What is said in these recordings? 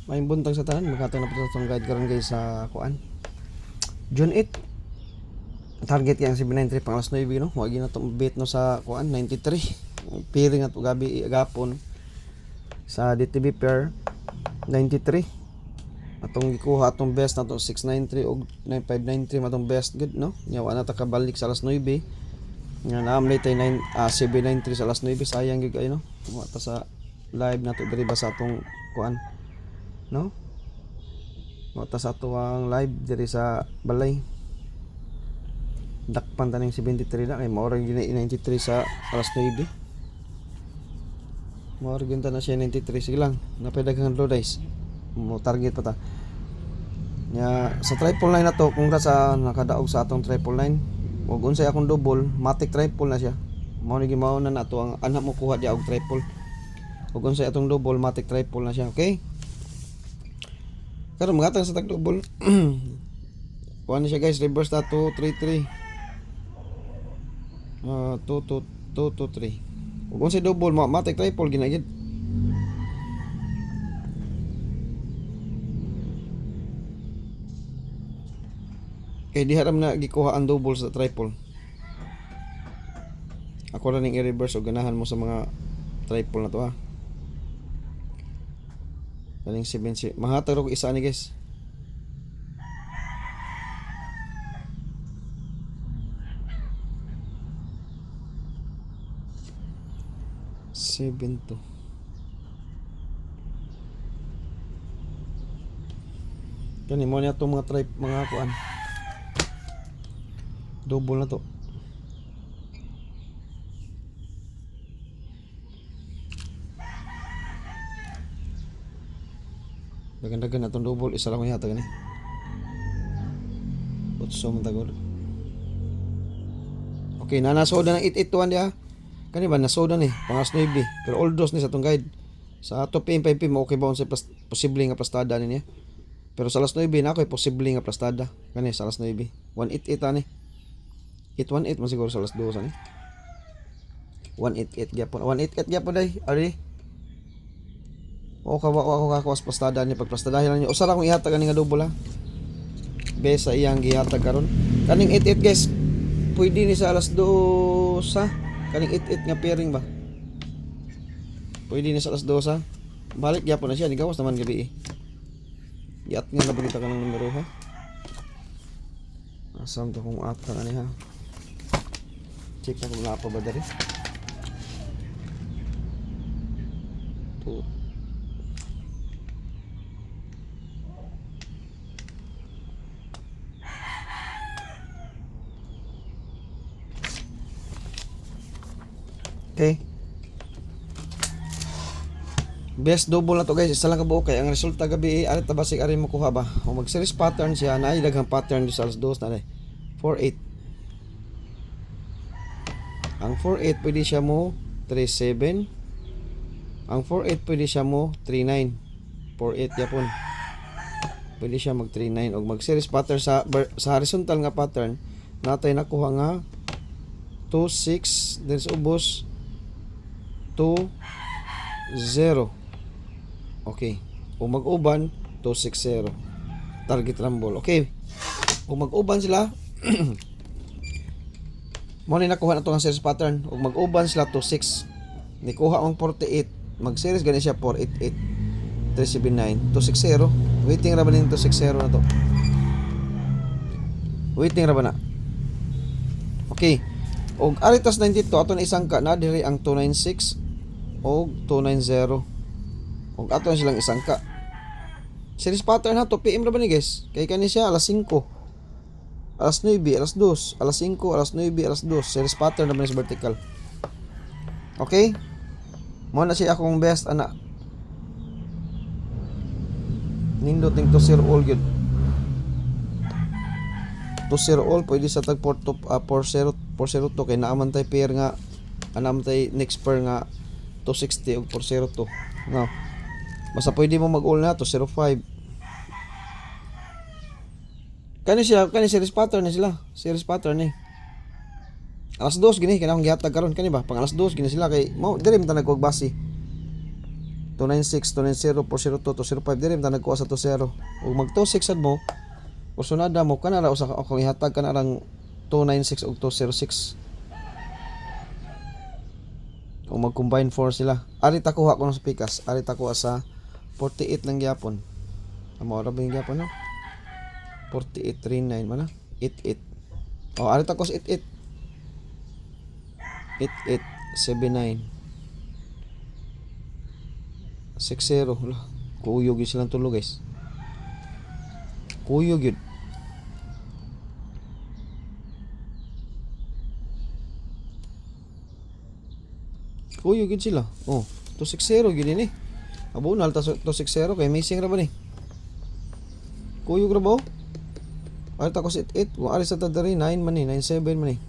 May buntag sa tanan, maghatag na po sa itong guide karon guys sa kuan. June 8. Target yang 793 pang alas 9 no. Wagi na to bet no sa kuan 93. Piring at gabi agapon sa DTB pair 93. Atong gikuha atong best na to 693 og 9593 matong best good no. Nya wa na ta kabalik sa alas 9. Nga naam late 793 sa alas 9 sayang gyud kayo no. Wa ta sa live na to diri ba sa atong kuan no. Wata sa tuwang live diri sa balay. Dakpan taning 73 na kay maorang gina 93 sa alas 9. Maorang ginta na siya 93 sige lang. Napadaghang low dice. Mo target pa ta. Nya sa triple line na to kung sa nakadaog sa atong triple line. Ug unsay akong double, matic triple na siya. Mao ni gimaw na nato ang anak mo kuha di og triple. Ug unsay atong double, matic triple na siya, okay? Karon magatang sa tag double. Kuha na siya guys, reverse na 233. 223. Ug unsay double, matic triple ginagid. Kay di haram na gikuha ang double sa triple. Ako ra ning i-reverse o ganahan mo sa mga triple na to ha. Kaning 7 mahatag ko isa ni guys. Seven to. Kani mo niya itong mga tripe mga kuan. Double na to. Dagan-dagan na itong double. Isa lang ko yata gani. Utso mo tagod. Okay, nanasoda ng 881 diya. Kani ba nasoda ni pangas 9. Pero all dos ni sa itong guide. Sa 2PM 5PM okay ba unsay posible nga plastada niya. Pero sa alas 9 na ako posible nga plastada. Kani sa alas 9. 188 ani. 818 man siguro sa alas 2 ani. 188 gyapon. 188 gyapon day. Ari. O ako plastada ni pagplastadahin lang niya. Usa ra kong ihatag ani nga double ha. Besa iyang gihatag karon. Kaning 88 guys. Pwede ni sa alas 2 sa kaning 88 nga pairing ba. Pwede ni sa alas 2 sa. Balik gyapon na siya, nigawas naman gabi eh. Giat nga na bagita ka ng numero ha. Asam to kung ata ani ha. Check na kung wala pa ba dari. Okay. Best double na to guys. Isa lang kabuo kay ang resulta gabi arit tabasig ari mo kuha ba. O mag series pattern siya na daghang pattern sa alas 2 na 48. Ang 48 pwede siya mo 37. Ang 48 pwede siya mo 39. 48 yapon. Pwede siya mag 39 og mag series pattern sa horizontal nga pattern natay nakuha nga 26 then sa ubos 2 0. Okay. Kung mag-uban 260. Target rumble. Okay. Kung mag-uban sila mo ni nakuha na to nga series pattern. Kung mag-uban sila 26. Nikuha ang 48. Mag-series gani siya 488 379 260. Waiting ra ba nin 260 na to? Waiting ra ba na? Okay. Og aritas 92 ato na isang ka na diri ang 296 og 290. Og ato na silang isang ka. Series pattern na to PM ra ba ni guys? Kay kani siya alas 5. Alas 9, alas 2, alas 5, alas 9, alas 2. Series pattern naman sa vertical. Okay? Mo na siya akong best ana. Nindot ning to zero all good. To zero all pwede sa tag 402 kay naaman tay pair nga anam tay next pair nga 260 og 402. No. Basta pwede mo mag-all na to 05. Kani series pattern ni sila. Series pattern ni. Alas 2 gini kanang gihatag karon kani ba? Pang alas 2 gini sila kay mo diri man ta nagkuog base. 296, 290, 402, 205 diri ta nagkuha sa 20. Ug mag 26 sad mo, usunada mo kana ra usa ka kung ihatag kana rang 296 ug 206. O mag-combine 4 sila. Ari ta kuha ko sa pikas. Ari ta kuha sa 48 lang gyapon. Amo ra ba yung gyapon no? 4839 man na. 88. O ari ta ko sa 88. 8879. 60. Wala. Kuyog yun silang tulo guys. Kuyog yun. Kuyog yun sila. Oh, 260 yun yun eh. Abo na alta 260 kay missing ra ba ni? Kuyog ra ba? Alta ko sa 88. Kung alis sa tadari 9 man eh. 97 man eh.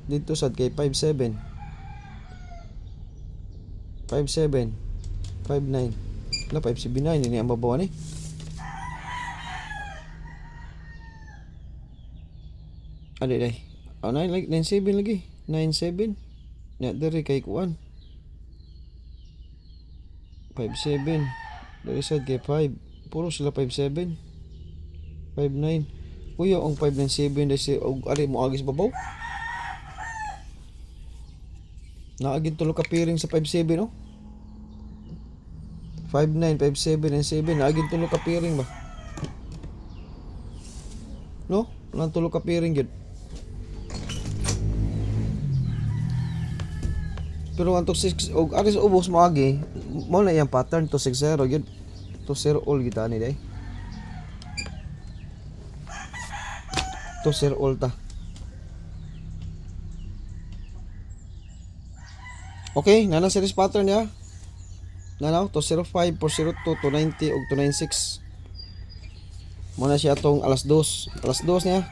Dito sad kay 57. 57 59 la 579 ini ang babaw ni. Adi day. Oh, 9 like 97 lagi. 97. Nya diri kay kuan. 57. Dari sad kay 5. Puro sila 57. 59. Kuya ang 597 dai si og ari mo agis babaw. Naagin tulo ka piring sa 57 no? 59, 57, and 7. Naagin tulo ka piring ba? No? Nang tulo ka piring yun. Pero ang 26, o aris ubos mo agi, mo na yung pattern, 260 yun. 2-0 all kita ni day. 2-0 all ta. Okay, nana series pattern ya. Nanaw, 205, 402, 290, ug 296. Muna siya atong alas 2. Alas 2 niya.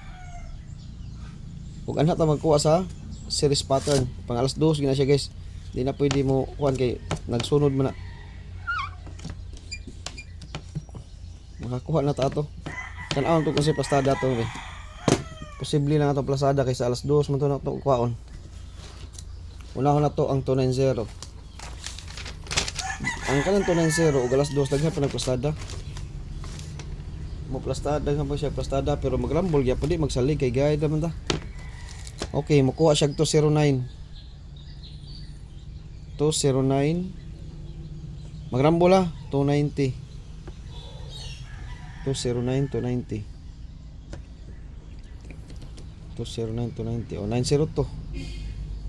Ug anha ta magkuha sa series pattern. Pang alas 2 gina siya guys. Di na pwede mo kuan kay nagsunod man na. Makakuha na ta ato. Tan-aon to kasi pastada to eh. Posible na ato plasada kay sa alas 2 man to na to kuhaon. Unahon na to ang 290. Ang kanang 290 ug alas 2 daghan pa nagplastada. Mo plastada nga pa siya plastada pero magrambol gyud pa di magsalig kay guide man ta. Okay, makuha siya 209. 209. Magrambol ha 290. 209 290. 209 290 o 902.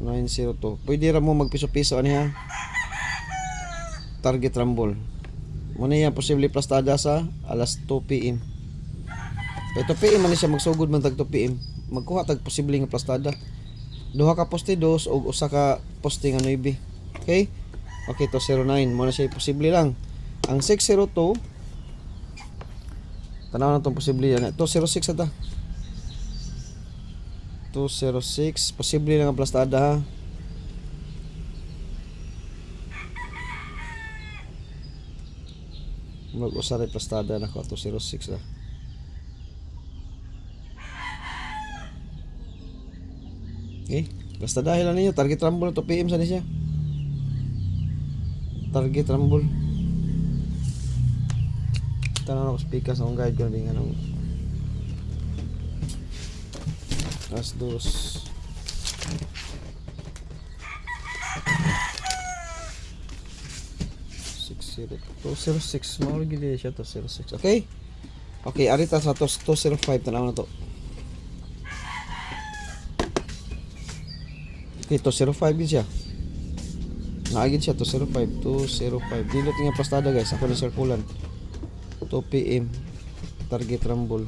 902. Pwede ra mo magpiso-piso ani ha. Target rumble. Muna yan posible plastada sa alas 2 PM. Kay 2 PM man siya magsugod man tag 2 PM. Magkuha tag posible nga plastada. Duha ka poste 2 o usa ka poste nga 9. Okay? Okay, 209 muna siya posible lang. Ang 602 tanaw na tong posible yan. 206 ata. 206 posible lang ang plastada ha. Mag-usari plastada na ko 206 na. Okay, plastada hilan ninyo target rumble 2 PM sa ni siya. Target rumble. Tanong ako speaker sa akong guide ko din anong alas 2. 206 mao gid siya 206. Okay? Okay, arita sa 205 tanaw na to. Okay, 205 gid siya. Naagid siya 205, 205. Dili tinga pastada guys, ako ni circulan. 2 PM target rumble.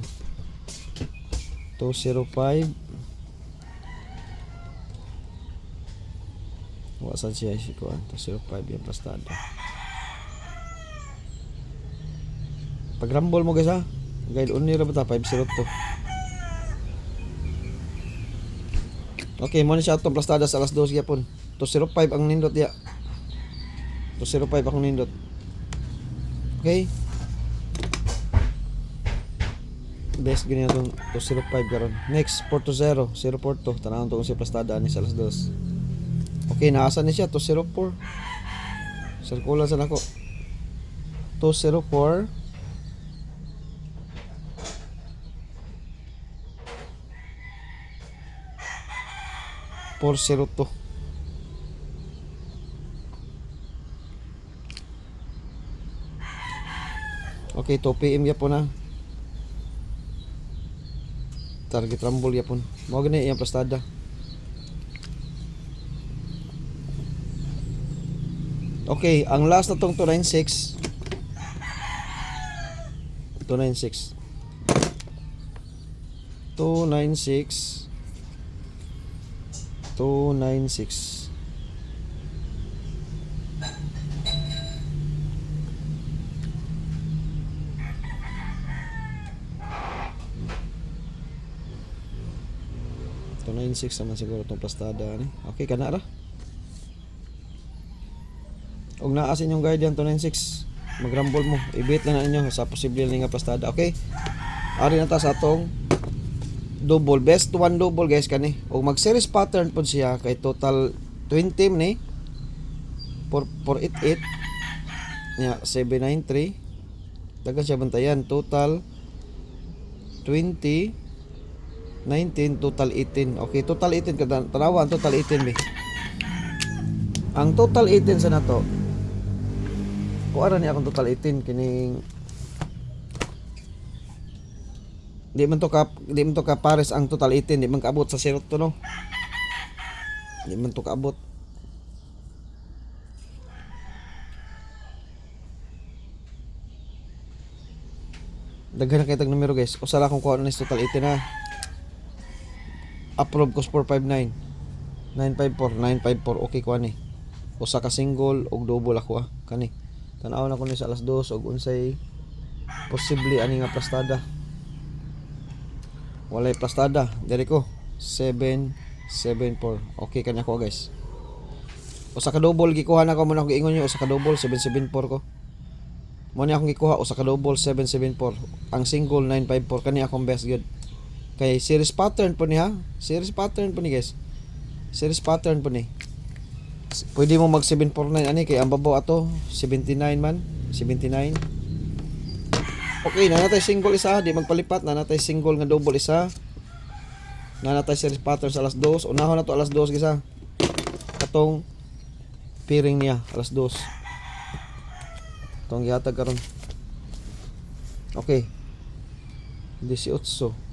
205. Wasan siya si kuan 205 yung pastada. Pag rumble mo guys ha. Guide only ra ba ta 502. Okay, mo na siya atong plastada sa alas 2 gyapon. 205 ang nindot ya. 205 akong nindot. Okay? Best ganyan itong 205 karon. Next 420 042. Tanawon to kung si plastada ni sa alas 2. Okay, naasa ni siya 204. Circular sa nako. 204 402. Okay, 2 PM yapon na. Target rumble yapon. Mo gani iyang pastada. Okay, ang last na tong 296. 296. 296. 296. Ito 96 naman siguro itong plastada ni. Okay ka na ra. Og naasin yung guide yan 296. Magrambol mo. I-bait lang na ninyo sa posible nga plastada. Okay. Ari na ta sa atong double. Best one double guys kani. Og mag series pattern pod siya kay total 20 ni 488 nya 793. Dagan siya bantayan. Total 20 19, total 18. Okay, total 18 kada tanawa ang total 18 be. Ang total 18 sa nato. Kuara ni akong total 18 kining di man to ka pares ang total 18, di man kaabot sa 0 to no. Di man to kaabot. Daghan na kay tag numero guys. Usa ra akong kuha na total 18 ha. Approve ko 459 954 954 okay ko ani usa ka single og double ako kani tan-aw na ko ni sa alas 2 og unsay posible ani nga plastada walay plastada diri ko 774 okay kanya ko guys usa ka double gikuha na ko muna ako giingon niyo usa ka double 774 ko mo ni akong gikuha usa ka double 774 ang single 954 kani akong best good. Kay series pattern po ni ha. Series pattern po ni guys. Series pattern po ni. Pwede mo mag 749 ani kay ang babaw ato 79 man, 79. Okay, na natay single isa, di magpalipat na natay single nga double isa. Na natay series pattern sa alas 2. Unahon na to alas 2 gisa. Katong pairing niya alas 2. Tong gihatag karon. Okay. 18.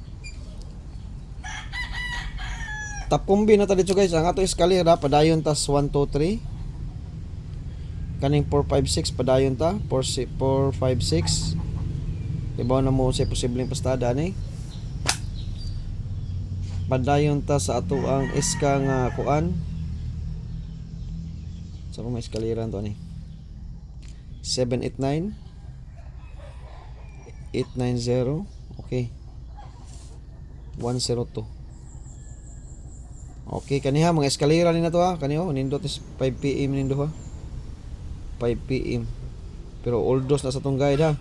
Top combi na ta dito guys. Ang ato eskalera padayon ta 1 2 3. Kaning 4 5 6 padayon ta 4 5 6. Ibaw na mo sa posibleng pastada ni. Padayon ta sa ato ang iska nga kuan. Sa so, may eskalera to ni. 789 890 okay 102. Okay kaniha mga eskalera ni na to ha kaniho nindot is 5 PM nindo ha 5 PM pero oldos na sa tong guide ha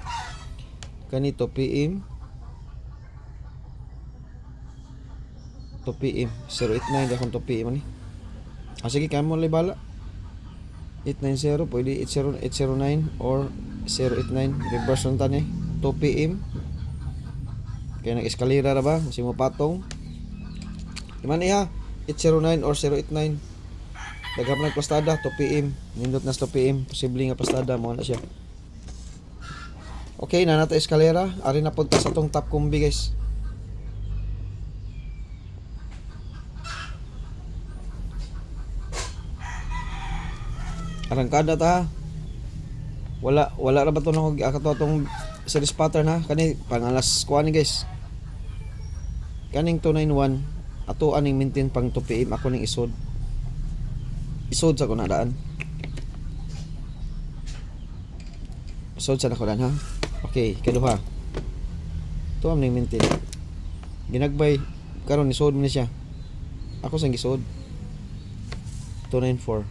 kanito PM 2 PM 089 akong 2 PM ani sige kamo libala 890 pwede 809 or 089 reverse on tani 2 PM kaya nag eskalera ra ba kasi mo patong iman ha 809 or 089 daghan na plastada 2 PM nindot na 2 PM posible nga plastada mo na siya. Okay na nata eskalera ari na punta sa tong top combi guys. Arangkada ta ha. Wala ra ba to nang akato tong series pattern ha kani pangalas kuan ni guys kaning 291 ato aning maintain pang 2 PM ako ning isod sa ko nadaan isod sa nako ha okay kaduha to am ning maintain ginagbay karon isod mo ni siya ako sang isod 294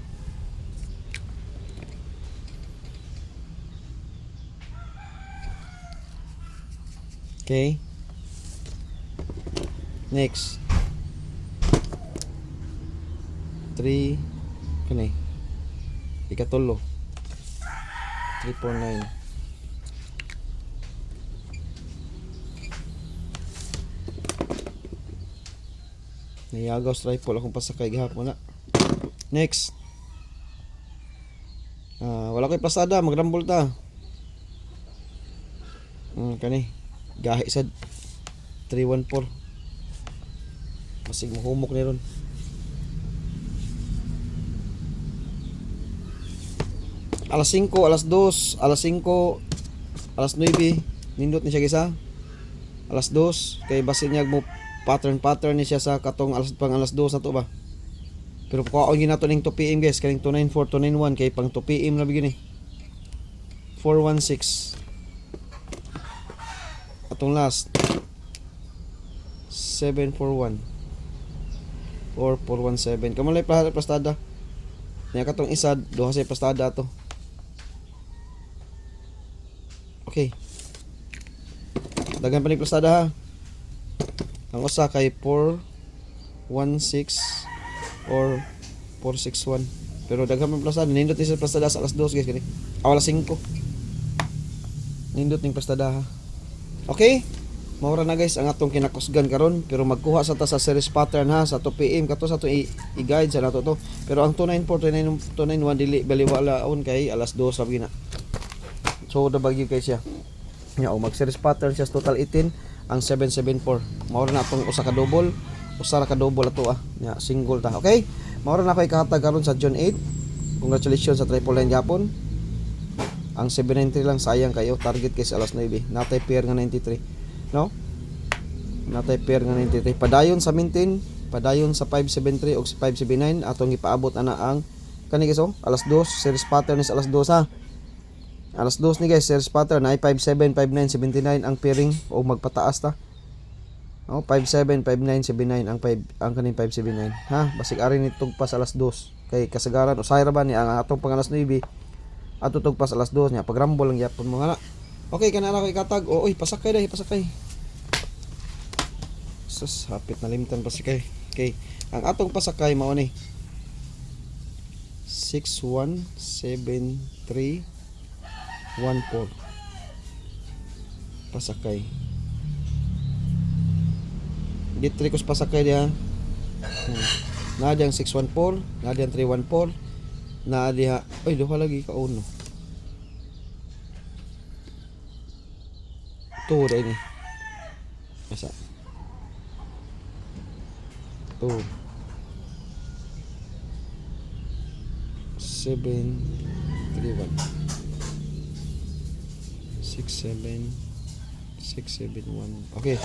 okay next 3 kani ikatulo 349. Niyagaw sa rifle akong pasakay gihapon na. Next. Wala ko'y pasada, magrambol ta. Kani. Gahi sad 314. Masig mahumok ni ron. Alas 5, alas 2, alas 5, alas 9, nindot ni siya gisa. Alas 2, kay basin niya mo pattern ni siya sa katong alas 2 na to ba. Pero kuhaon ginato ning 2 PM guys, kaning 294, 291 kay pang 2 PM na bigyan 416. Atong last 741 or 417. Kamalay plastada. Nya katong isa duha sa plastada to. Okay. Dagan pa ni plastada ha. Ang usa kay 416 or 461. Pero daghan man plastada, nindot ni sa plastada sa alas 2 guys kani. Alas 5. Nindot ning plastada ha. Okay? Maura na guys ang atong kinakusgan karon, pero magkuha sa ta sa series pattern ha sa 2 PM kato sa to i-guide sa nato to. Pero ang 294, 291 dili baliwala on kay alas 2 sa gina. So da bagyo kay siya. Nya mag series pattern siya total 18 ang 774. Maura na atong usa ka double ato Nya single ta. Okay? Maura na koy kahatag karon sa June 8. Congratulations sa 999 gapon. Ang 793 lang sayang kayo, target kay sa alas 9. Natay pair nga 93. No? Natay pair nga 93. Padayon sa maintain, padayon sa 573 o 579 atong ipaabot ana ang kani guys alas 2 series pattern is alas 2 ha. Alas 2 ni guys series pattern ay 57 59 79 ang pairing o magpataas ta. Oh, 57 59 79 ang kaning 579 ha. Basig ari ni tugpas alas 2 kay kasagaran usahay ra ba ni ang atong pang alas 9 ato tugpas alas 2 nya pagrambol lang gyapon mo nga. Okay, kana ra ko ikatag. Oy, pasakay dai, pasakay. Sus, hapit na limtan pasakay. Okay, ang atong pasakay mao ni 617314. Pasakay. Gitrikos pasakay dia. Na diyang 614, na diyang 314, na diha. Oy, duha lagi ka uno. Tuh deh ini masa tuh 731 67671. Okay,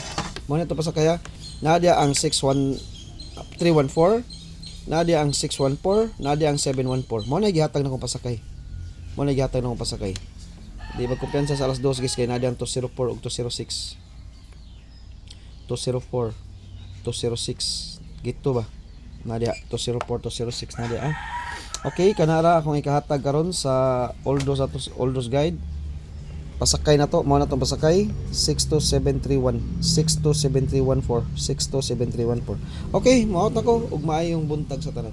mo na to pasakaya. Nadia ang 61314, nadia ang 614, nadia ang 714. Mo na gihatag na kong pasakay. Di magkumpiyansa sa alas 2 guys kay nadia ang 204 ug 206. 204 206 gito ba? Nadia 204 206 nadia Okay, kanara akong ikahatag karon sa Oldos guide. Pasakay na to, mao na tong pasakay 62731 6273114 6273114. Okay, maot ako ug maayong buntag sa tanan.